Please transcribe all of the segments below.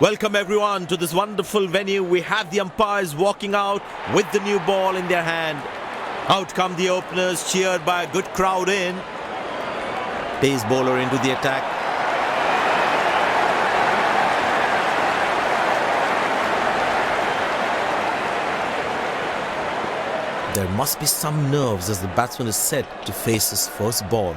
Welcome everyone to this wonderful venue. We have the umpires walking out with the new ball in their hand. Out come the openers, cheered by a good crowd in. Pace bowler into the attack. There must be some nerves as the batsman is set to face his first ball.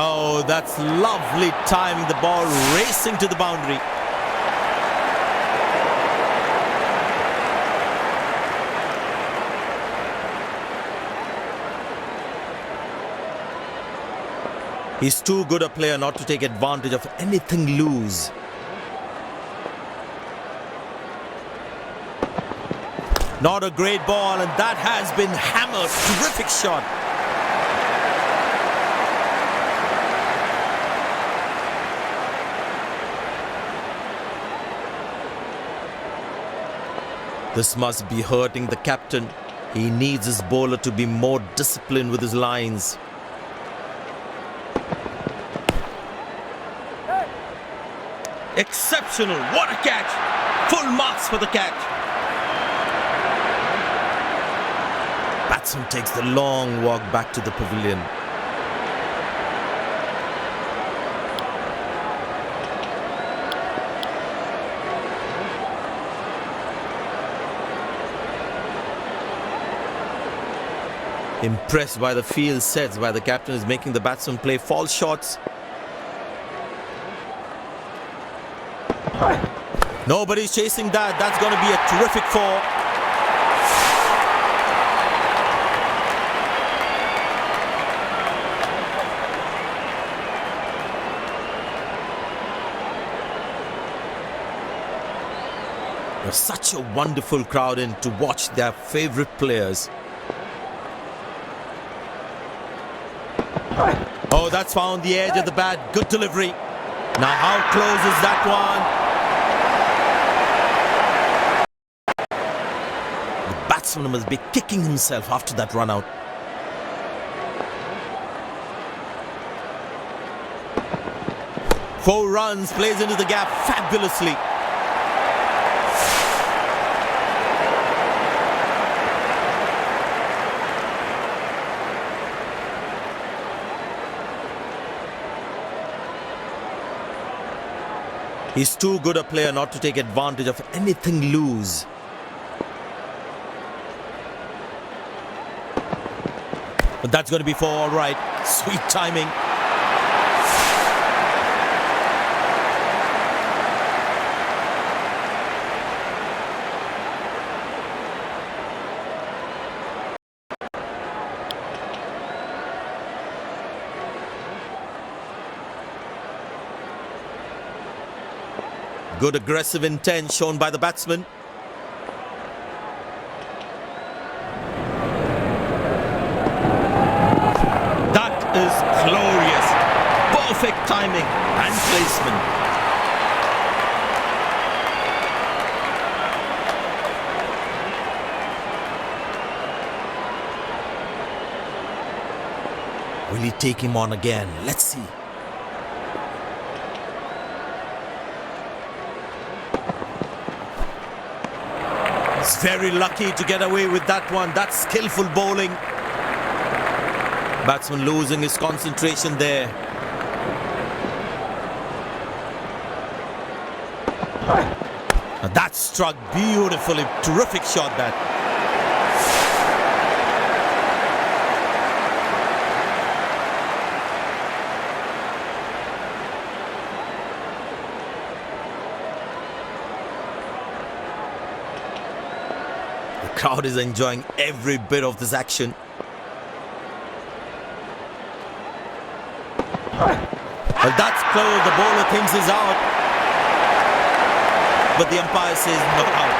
Oh, that's lovely timing. The ball racing to the boundary. He's too good a player not to take advantage of anything loose. Not a great ball, and that has been hammered. Terrific shot. This must be hurting the captain. He needs his bowler to be more disciplined with his lines. Exceptional. What a catch. Full marks for the catch. Batsman takes the long walk back to the pavilion. Impressed by the field sets by the captain is making the batsman play false shots. Nobody's chasing that. That's going to be a terrific four. There's such a wonderful crowd in to watch their favorite players. Oh, that's found the edge of the bat. Good delivery. Now, how close is that one? The batsman must be kicking himself after that run out. Four runs, plays into the gap fabulously. He's too good a player not to take advantage of anything loose. But that's going to be four, all right. Sweet timing. Good aggressive intent shown by the batsman. That is glorious. Perfect timing and placement. Will he take him on again? Let's see. He's very lucky to get away with that one. That's skillful bowling. Batsman losing his concentration there. Now that struck beautifully. Terrific shot that. The crowd is enjoying every bit of this action. Well, that's close. The bowler thinks he's out. But the umpire says not out.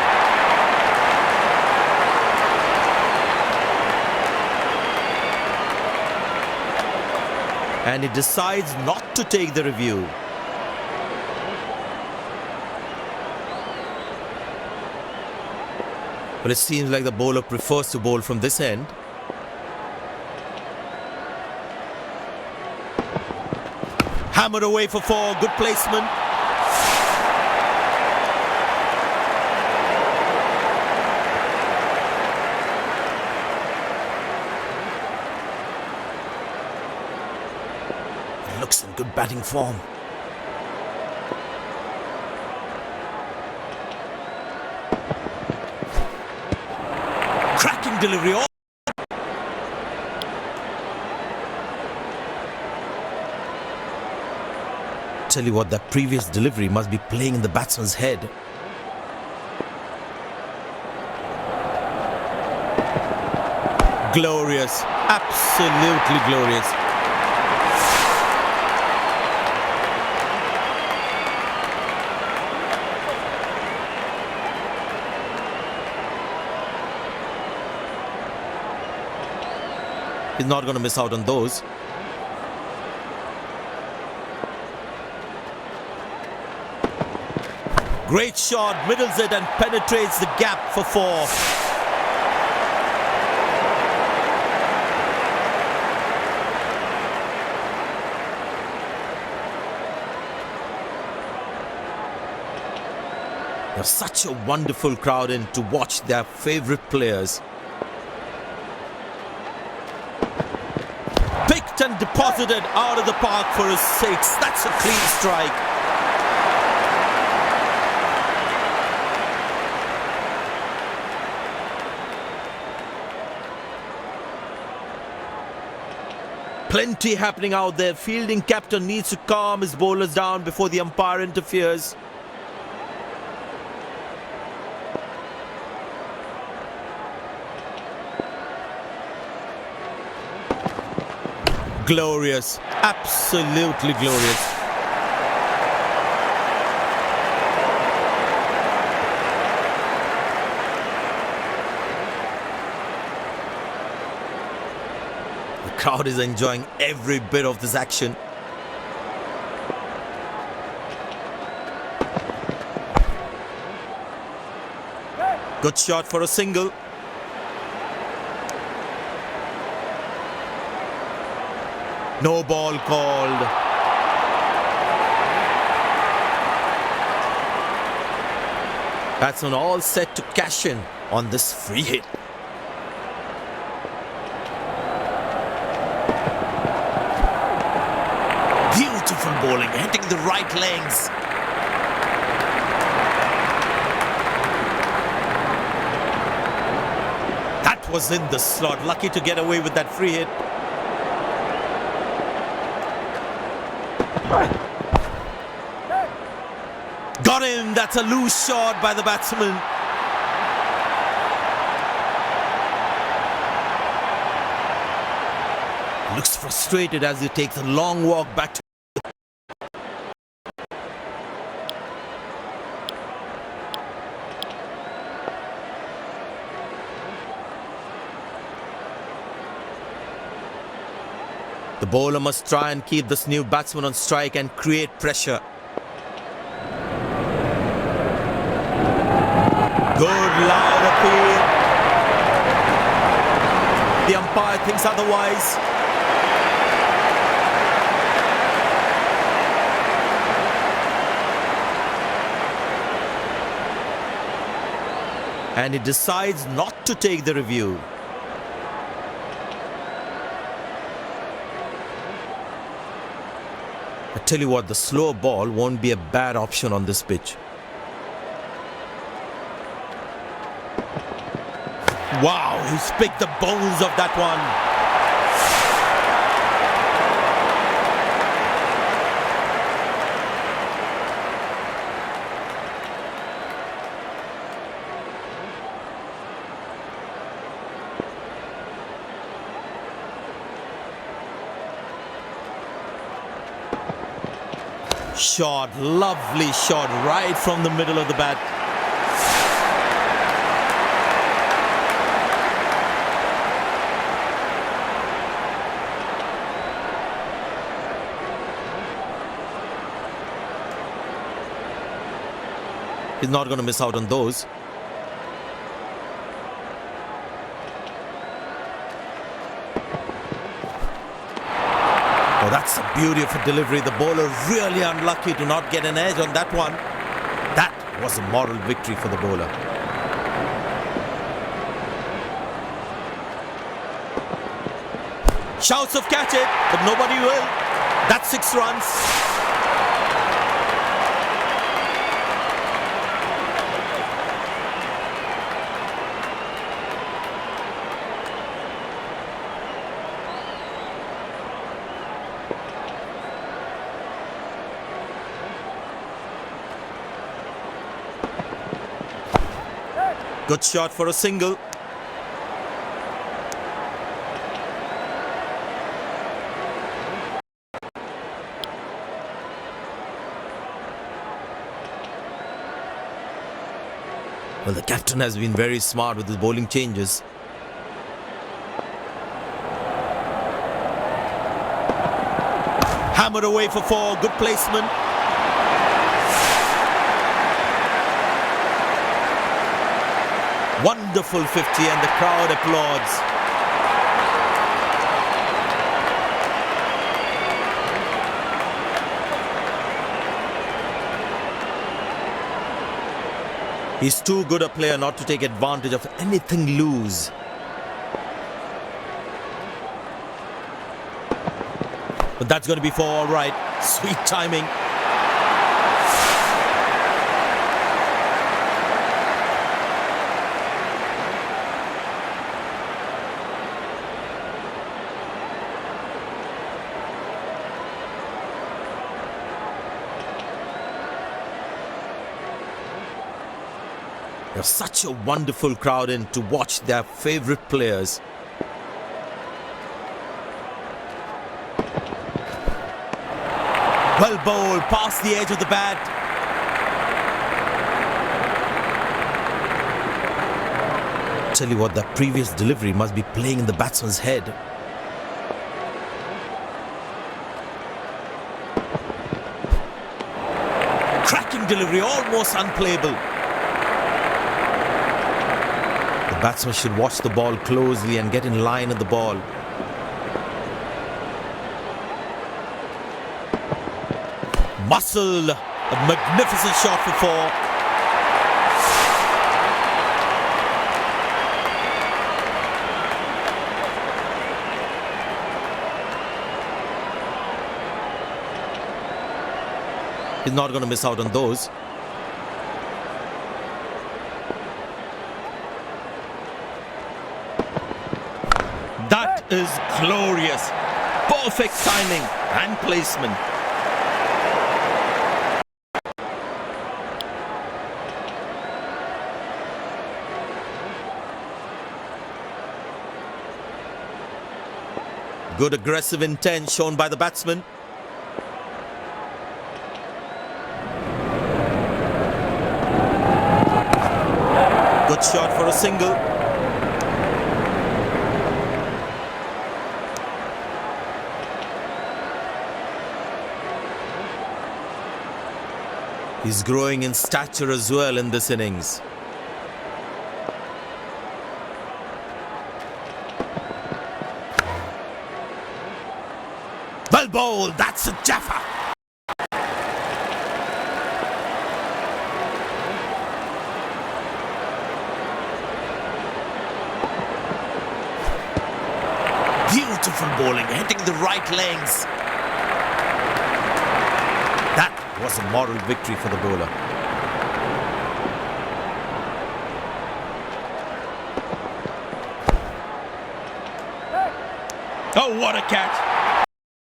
And he decides not to take the review. Well, it seems like the bowler prefers to bowl from this end. Hammered away for 4. Good placement. Looks in good batting form. Cracking delivery. Oh. Tell you what, that previous delivery must be playing in the batsman's head. Glorious. Absolutely glorious. He's not going to miss out on those. Great shot, middles it and penetrates the gap for 4. There's such a wonderful crowd in to watch their favorite players. Picked and deposited out of the park for a 6. That's a clean strike. Plenty happening out there. Fielding captain needs to calm his bowlers down before the umpire interferes. Glorious. Absolutely glorious. The crowd is enjoying every bit of this action. Good shot for a single. No ball called. Batsman all set to cash in on this free hit. Beautiful bowling, hitting the right legs. That was in the slot. Lucky to get away with that free hit. Got him. That's a loose shot by the batsman. Looks frustrated as he takes a long walk back to the bowler must try and keep this new batsman on strike and create pressure. Good loud appeal. The umpire thinks otherwise. And he decides not to take the review. I tell you what, the slow ball won't be a bad option on this pitch. Wow, he's picked the bones of that one. Shot, lovely shot right from the middle of the bat. He's not going to miss out on those. Oh, that's a beauty of a delivery. The bowler really unlucky to not get an edge on that one. That was a moral victory for the bowler. Shouts of catch it, but nobody will. That's 6 runs. Good shot for a single. Well, the captain has been very smart with his bowling changes. Hammered away for 4. Good placement. Wonderful 50 and the crowd applauds. He's too good a player not to take advantage of anything loose. But that's going to be for all right. Sweet timing. There's such a wonderful crowd in to watch their favourite players. Well bowled, past the edge of the bat. Tell you what, that previous delivery must be playing in the batsman's head. Cracking delivery, almost unplayable. The batsman should watch the ball closely and get in line at the ball. Muscle, a magnificent shot for 4. He's not going to miss out on those. That is glorious. Perfect timing and placement. Good aggressive intent shown by the batsman. Good shot for a single. He's growing in stature as well in this innings. Well bowled, that's a jaffa. Beautiful bowling, hitting the right legs. That was a moral victory for the bowler. Oh, what a catch!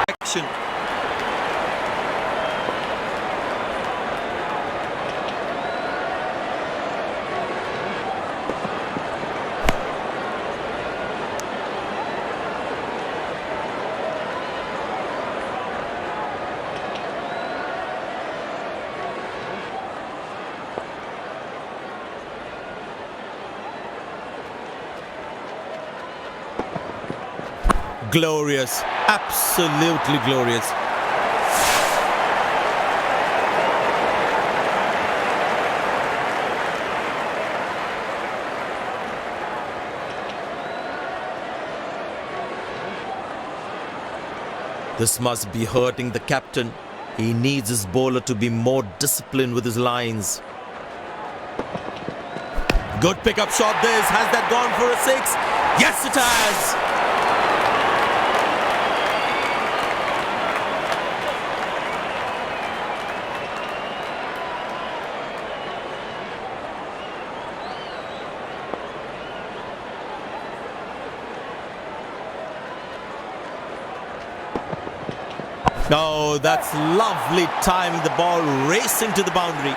Action. Glorious, absolutely glorious. This must be hurting the captain. He needs his bowler to be more disciplined with his lines. Good pickup shot this. Has that gone for a six? Yes, it has. No, that's lovely timing. The ball racing to the boundary.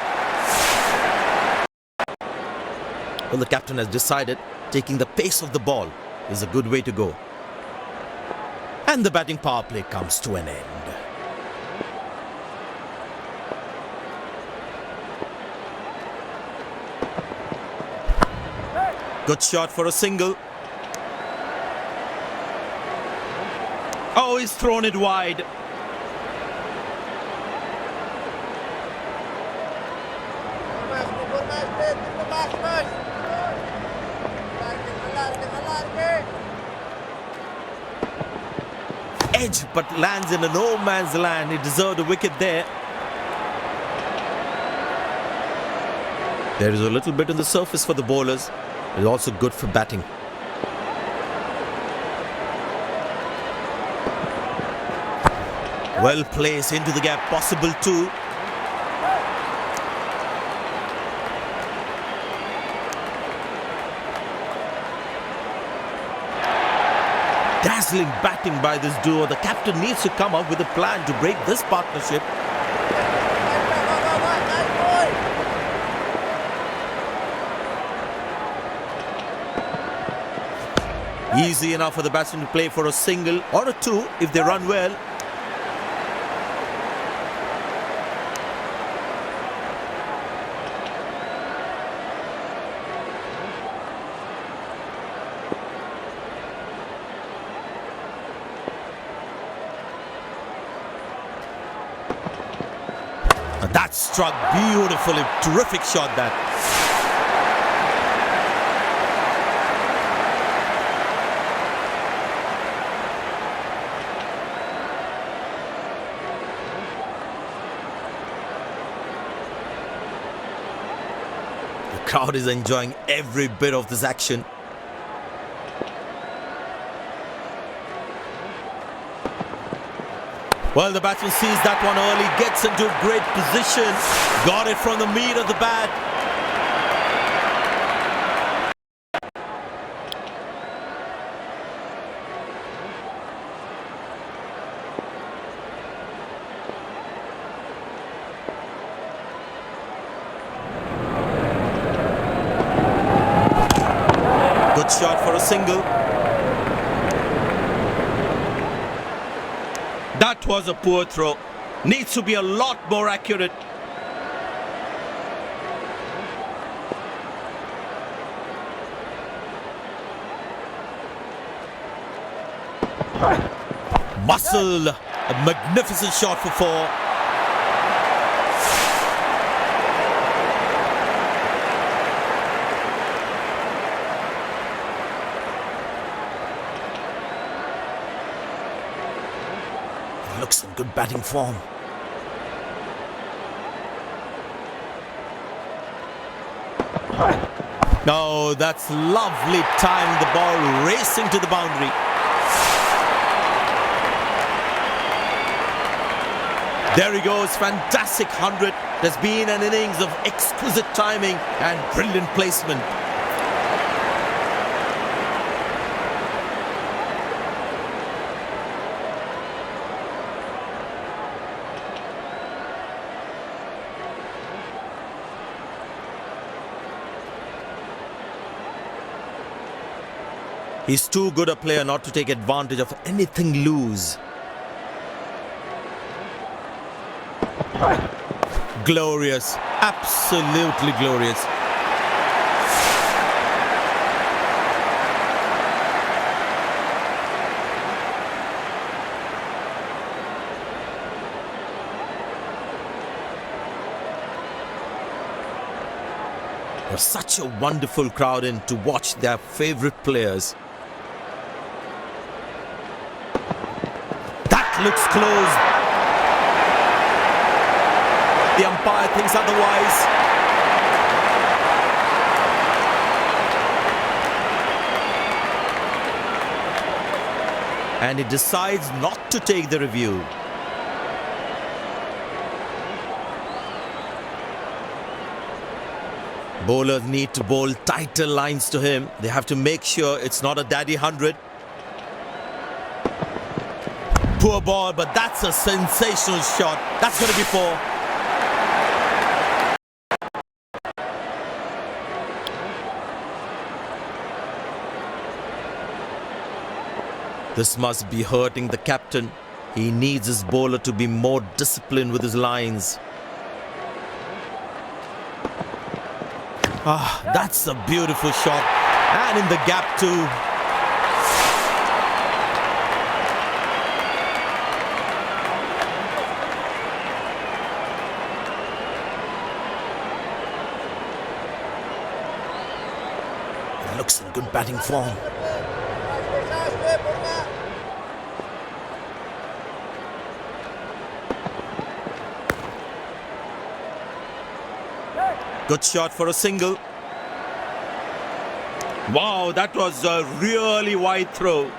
Well, the captain has decided taking the pace of the ball is a good way to go. And the batting power play comes to an end. Good shot for a single. Oh, he's thrown it wide. Edge, but lands in a no man's land. He deserved a wicket there. There is a little bit on the surface for the bowlers. It's also good for batting. Well placed into the gap, possible too. Dazzling batting by this duo. The captain needs to come up with a plan to break this partnership. Easy enough for the batsman to play for a single or a two if they run well. That struck beautifully. Terrific shot that. The crowd is enjoying every bit of this action. Well, the batsman sees that one early, gets into a great position, got it from the meat of the bat. Good shot for a single. That was a poor throw. Needs to be a lot more accurate. Muscle. A magnificent shot for four. Looks in good batting form. No, that's lovely timing. The ball racing to the boundary. There he goes, fantastic 100. There's been an innings of exquisite timing and brilliant placement. He's too good a player not to take advantage of anything loose. Glorious, absolutely glorious. There's such a wonderful crowd in to watch their favorite players. That looks close. The umpire thinks otherwise. And he decides not to take the review. Bowlers need to bowl tighter lines to him. They have to make sure it's not a daddy 100. Poor ball, but that's a sensational shot. That's going to be 4. This must be hurting the captain. He needs his bowler to be more disciplined with his lines. That's a beautiful shot. And in the gap too. He looks in good batting form. Good shot for a single. Wow, that was a really wide throw.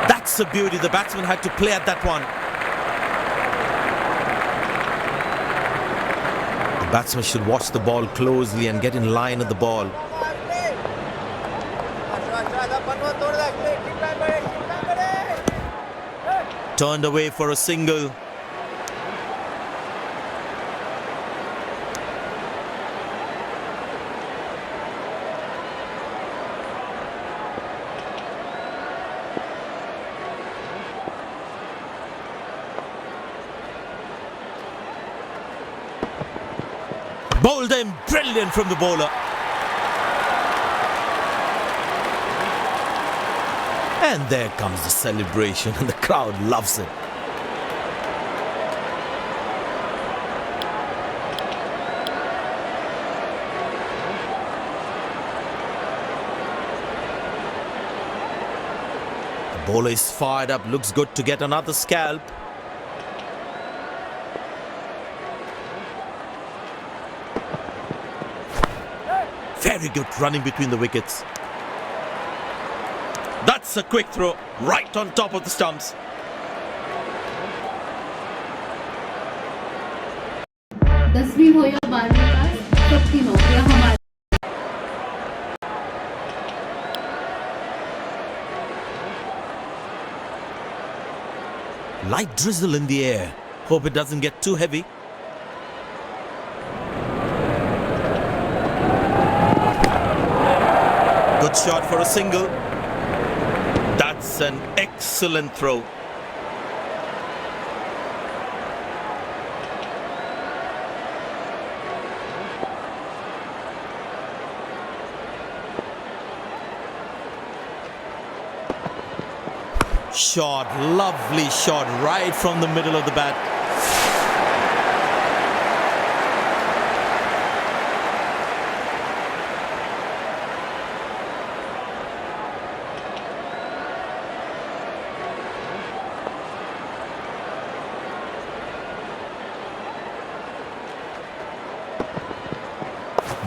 That's a beauty. The batsman had to play at that one. The batsman should watch the ball closely and get in line at the ball. Turned away for a single. Bowled him. Brilliant from the bowler. And there comes the celebration, and the crowd loves it. The bowler is fired up, looks good to get another scalp. Very good running between the wickets. That's a quick throw, right on top of the stumps. दसवीं हो या 12वीं पास, सबकी नौकरियां हमारी। Light drizzle in the air. Hope it doesn't get too heavy. Good shot for a single. That's an excellent throw. Shot, lovely shot right from the middle of the bat.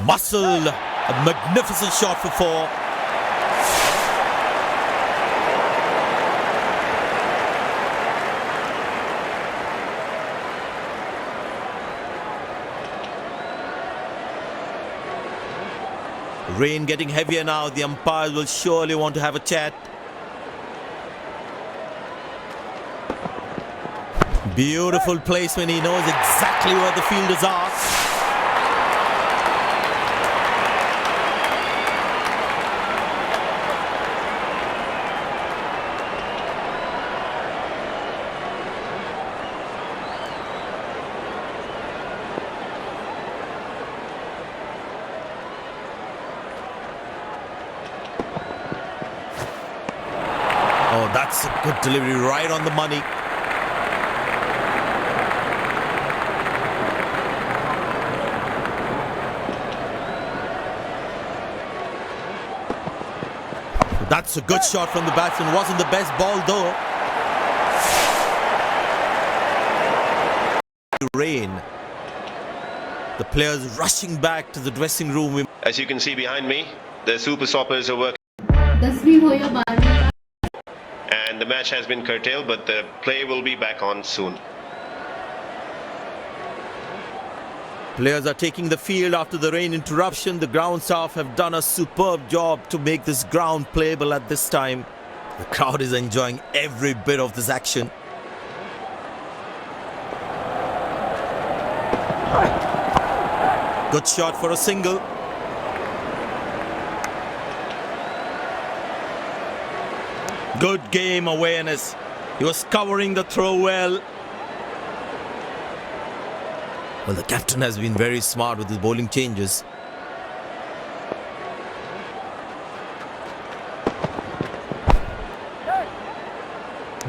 Muscle, a magnificent shot for 4. Rain getting heavier now. The umpires will surely want to have a chat. Beautiful placement. He knows exactly where the fielders are. Oh, that's a good delivery, right on the money. That's a good shot from the batsman. Wasn't the best ball though. Rain. The players rushing back to the dressing room. As you can see behind me, the super stoppers are working. 10वीं हो या 12वीं And the match has been curtailed, but the play will be back on soon. Players are taking the field after the rain interruption. The ground staff have done a superb job to make this ground playable at this time. The crowd is enjoying every bit of this action. Good shot for a single. Good game awareness. He was covering the throw well. Well, the captain has been very smart with his bowling changes.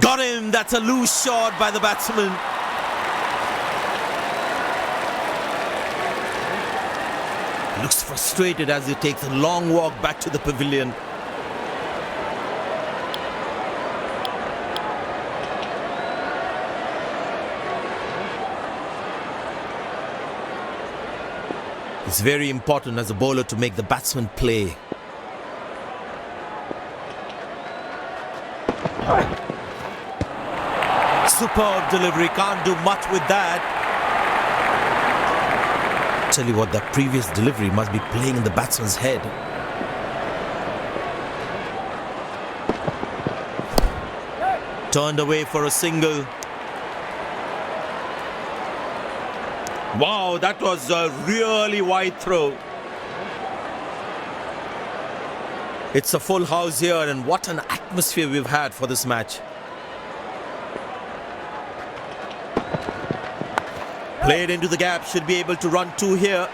Got him! That's a loose shot by the batsman. Looks frustrated as he takes a long walk back to the pavilion. It's very important as a bowler to make the batsman play. Superb delivery, can't do much with that. Tell you what, that previous delivery must be playing in the batsman's head. Turned away for a single. Wow, that was a really wide throw. It's a full house here, and what an atmosphere we've had for this match. Played into the gap, should be able to run two here.